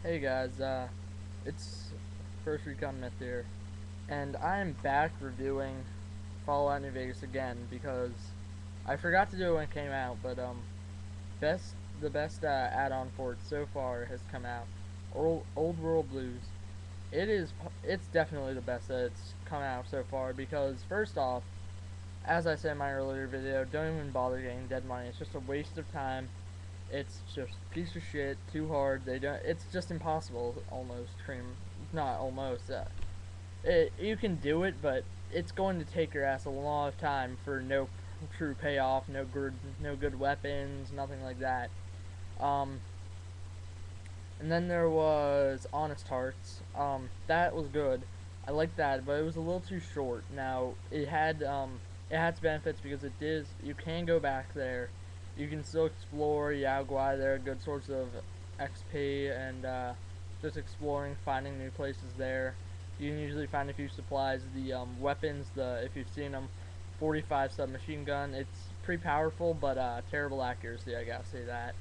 Hey guys, it's First Recon Myth here, and I'm back reviewing Fallout New Vegas again because I forgot to do it when it came out, but best the best add-on for it so far has come out. Old World Blues. It's definitely the best that it's come out so far because first off, as I said in my earlier video, don't even bother getting dead money. It's just a waste of time. It's just a piece of shit, too hard. They don't. It's just impossible, almost. Not almost. You can do it, but it's going to take your ass a lot of time for no true payoff, no good weapons, nothing like that. Um, and then there was Honest Hearts. That was good. I liked that, but it was a little too short. Now it had its benefits because it did. You can go back there. You can still explore Yaguai. There are good sources of XP and just exploring, finding new places there. You can usually find a few supplies. The weapons, if you've seen them, 45 submachine gun. It's pretty powerful, but terrible accuracy. I gotta say that.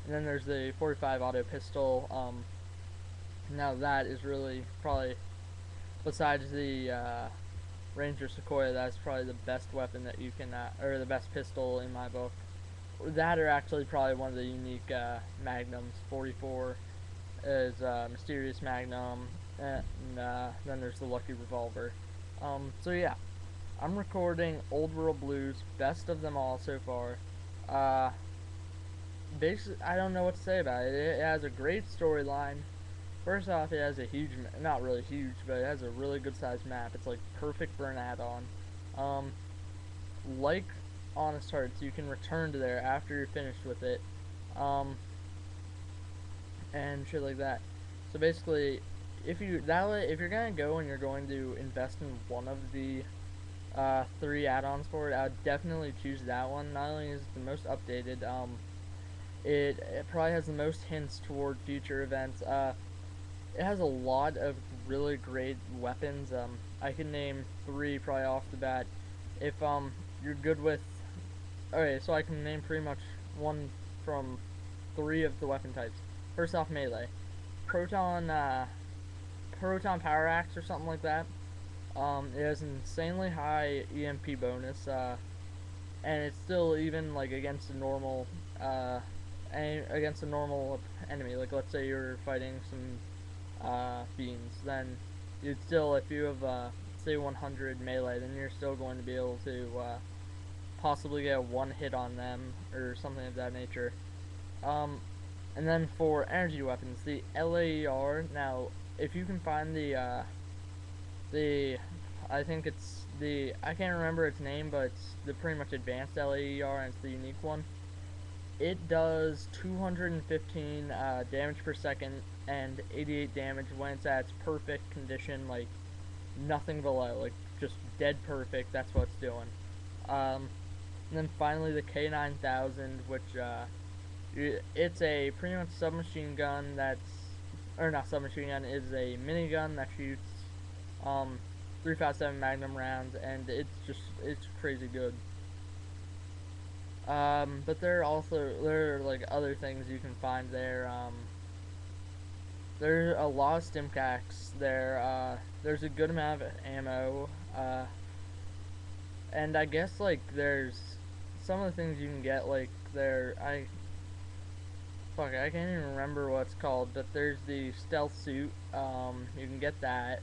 And then there's the 45 auto pistol. Now that is really probably, besides the Ranger Sequoia, that's probably the best weapon that you can, or the best pistol in my book. That are actually probably one of the unique magnums. 44 is Mysterious Magnum, and then there's the Lucky Revolver. So yeah, I'm recording Old World Blues, best of them all so far. Uh, Basically, I don't know what to say about it. It has a great storyline. First off, it has a huge, not really huge, but it has a really good sized map. It's like perfect for an add-on. Um, like Honest Hearts, you can return to there after you're finished with it, um, and shit like that. So basically, if you're gonna go and you're going to invest in one of the three add-ons for it, I would definitely choose that one. Not only is it the most updated, it probably has the most hints toward future events. It has a lot of really great weapons. I can name three probably off the bat. If you're good with, okay, so I can name pretty much one from three of the weapon types. First off, melee, proton, proton power axe or something like that. It has an insanely high EMP bonus. And it's still even like against a normal enemy. Like let's say you're fighting some beings, then you'd still, if you have say 100 melee, then you're still going to be able to possibly get one hit on them or something of that nature. Um, and then for energy weapons, the LAER. Now, if you can find the I think it's I can't remember its name, but it's the pretty much advanced LAER, and it's the unique one. It does 215 damage per second and 88 damage when it's at its perfect condition, like nothing below, like just dead perfect. That's what it's doing. And then finally the K9000, which it's a pretty much submachine gun or not submachine gun, is a minigun that shoots 357 Magnum rounds, and it's crazy good. But there are like other things you can find there. There are a lot of stimcacks there. There's a good amount of ammo. And I guess like there's some of the things you can get like there. I can't even remember what it's called, but there's the stealth suit. You can get that,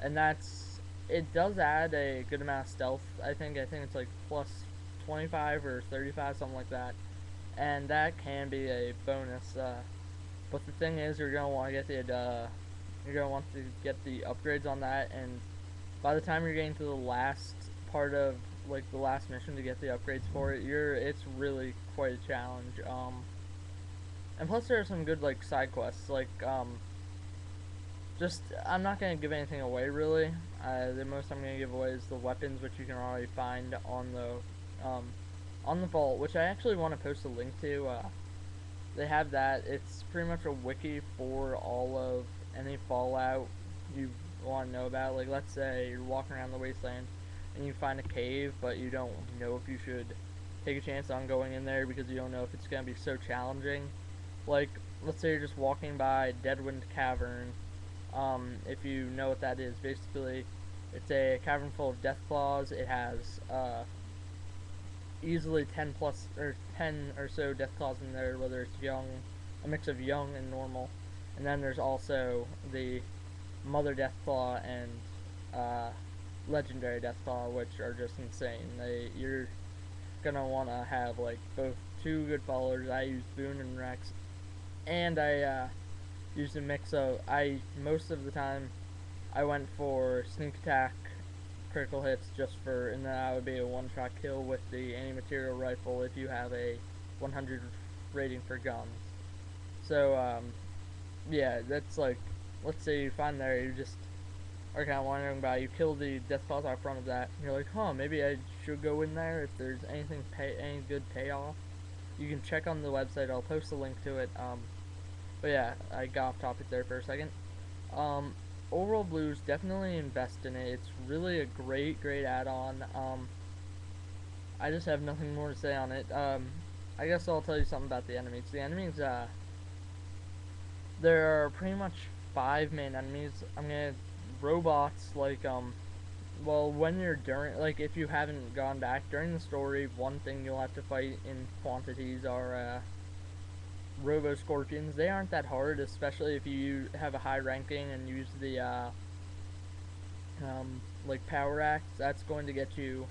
and it does add a good amount of stealth. I think it's like plus 25 or 35, something like that, and that can be a bonus. But the thing is, you're gonna want to get the upgrades on that, and by the time you're getting to the last part of like the last mission to get the upgrades for it, it's really quite a challenge. And plus there are some good like side quests, like just I'm not gonna give anything away really. The most I'm gonna give away is the weapons, which you can already find on the vault, which I actually want to post a link to. They have that. It's pretty much a wiki for all of any Fallout you want to know about. Like let's say you're walking around the wasteland and you find a cave, but you don't know if you should take a chance on going in there because you don't know if it's gonna be so challenging. Like let's say you're just walking by Deadwind Cavern. If you know what that is, basically, it's a cavern full of death claws. It has easily 10 plus or 10 or so death claws in there, whether it's young, a mix of young and normal. And then there's also the Mother Deathclaw and uh, Legendary Deathclaw, which are just insane. You're gonna want to have like both two good followers. I use Boone and Rex, and I used a mix of. I most of the time I went for sneak attack, critical hits just for, and then I would be a one-shot kill with the anti-material rifle if you have a 100 rating for guns. So yeah, that's like, let's say you find there, you just are kind of wondering about, you kill the death claws out front of that, and you're like, huh, maybe I should go in there if there's any good payoff. You can check on the website. I'll post a link to it. But yeah, I got off topic there for a second. Um, Overall Blues, definitely invest in it. It's really a great add-on. I just have nothing more to say on it. I guess I'll tell you something about the enemies. The enemies, there are pretty much five main enemies. I'm gonna robots like well, when you're during, like, if you haven't gone back during the story, one thing you'll have to fight in quantities are robo scorpions. They aren't that hard, especially if you have a high ranking and use the like power axe. That's going to get you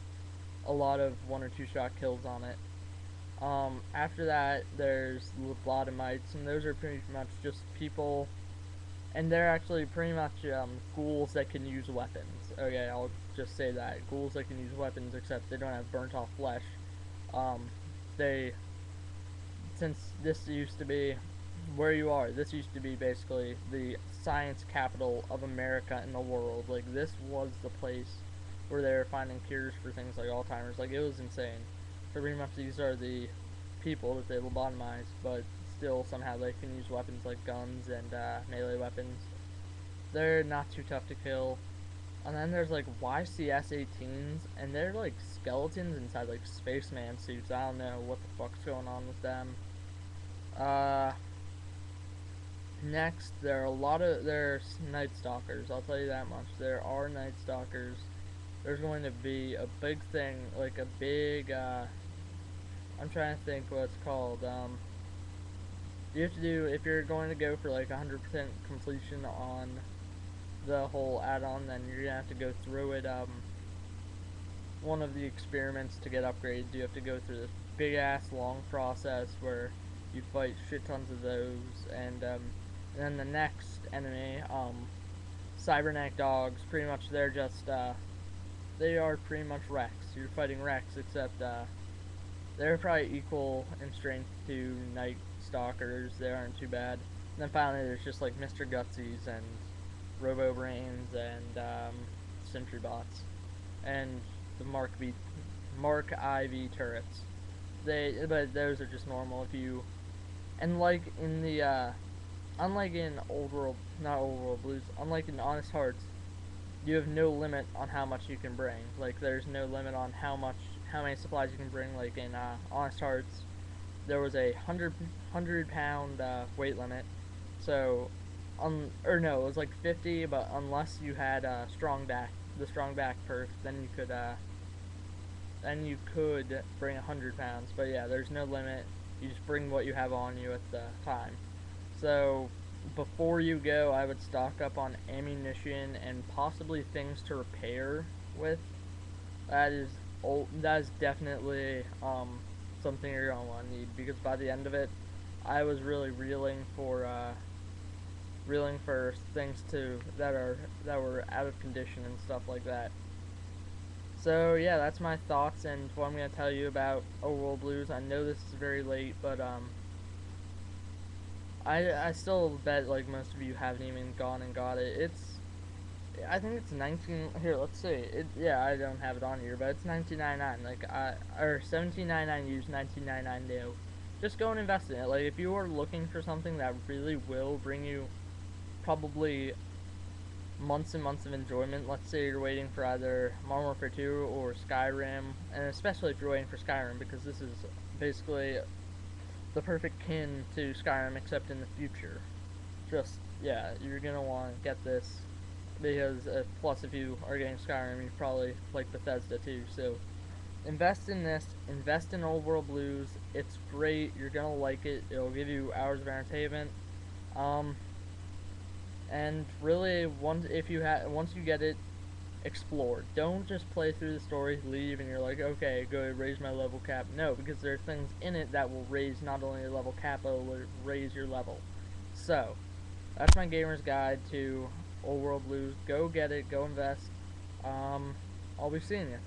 a lot of one or two shot kills on it. After that, there's lobotomites, and those are pretty much just people, and they're actually pretty much ghouls that can use weapons. Okay, I'll just say that. Ghouls that can use weapons, except they don't have burnt off flesh. They, since this used to be where you are, this used to be basically the science capital of America and the world. Like, this was the place where they were finding cures for things like Alzheimer's. Like, it was insane. So pretty much these are the people that they lobotomized, but still somehow they can use weapons like guns and melee weapons. They're not too tough to kill. And then there's like YCS-18s, and they're like skeletons inside like spaceman suits. I don't know what the fuck's going on with them. Uh, Next, there's Night Stalkers. I'll tell you that much. There are Night Stalkers. There's going to be a big thing, like a big. I'm trying to think what it's called. You have to do, if you're going to go for like 100% completion on the whole add-on, then you're gonna have to go through it. One of the experiments to get upgrades, you have to go through this big ass long process where you fight shit tons of those, and then the next enemy, cybernetic dogs. Pretty much they're just they are pretty much Rex. You're fighting Rex, except they're probably equal in strength to Night Stalkers. They aren't too bad. And then finally, there's just like Mr. Gutsies and Robo Brains and Sentry Bots and the Mark IV turrets. But those are just normal. If you, and like in the unlike in not Old World Blues, unlike in Honest Hearts, you have no limit on how much you can bring. Like, there's no limit on how many supplies you can bring. Like in Honest Hearts, there was a 100 pound weight limit. So, or no, it was like 50. But unless you had the strong back perk, then you could bring 100 pounds. But yeah, there's no limit. You just bring what you have on you at the time. So before you go, I would stock up on ammunition and possibly things to repair with. That is definitely something you're gonna want to need, because by the end of it, I was really reeling for things that were out of condition and stuff like that. So yeah, that's my thoughts and what I'm gonna tell you about Overworld Blues. I know this is very late, but I still bet like most of you haven't even gone and got it. I think it's 19. Here, let's see. Yeah, I don't have it on here, but it's 19.99. Or 17.99 used, 19.99 new. Just go and invest in it. Like, if you are looking for something that really will bring you probably months and months of enjoyment. Let's say you're waiting for either Modern Warfare 2 or Skyrim, and especially if you're waiting for Skyrim, because this is basically the perfect kin to Skyrim, except in the future. Just, yeah, you're gonna want to get this because plus if you are getting Skyrim, you probably like Bethesda too. So invest in this. Invest in Old World Blues. It's great. You're gonna like it. It'll give you hours of entertainment. Um, and really, once you get it, explore. Don't just play through the story, leave, and you're like, okay, good, raise my level cap. No, because there are things in it that will raise not only your level cap, but will raise your level. So, that's my gamer's guide to Old World Blues. Go get it. Go invest. I'll be seeing you.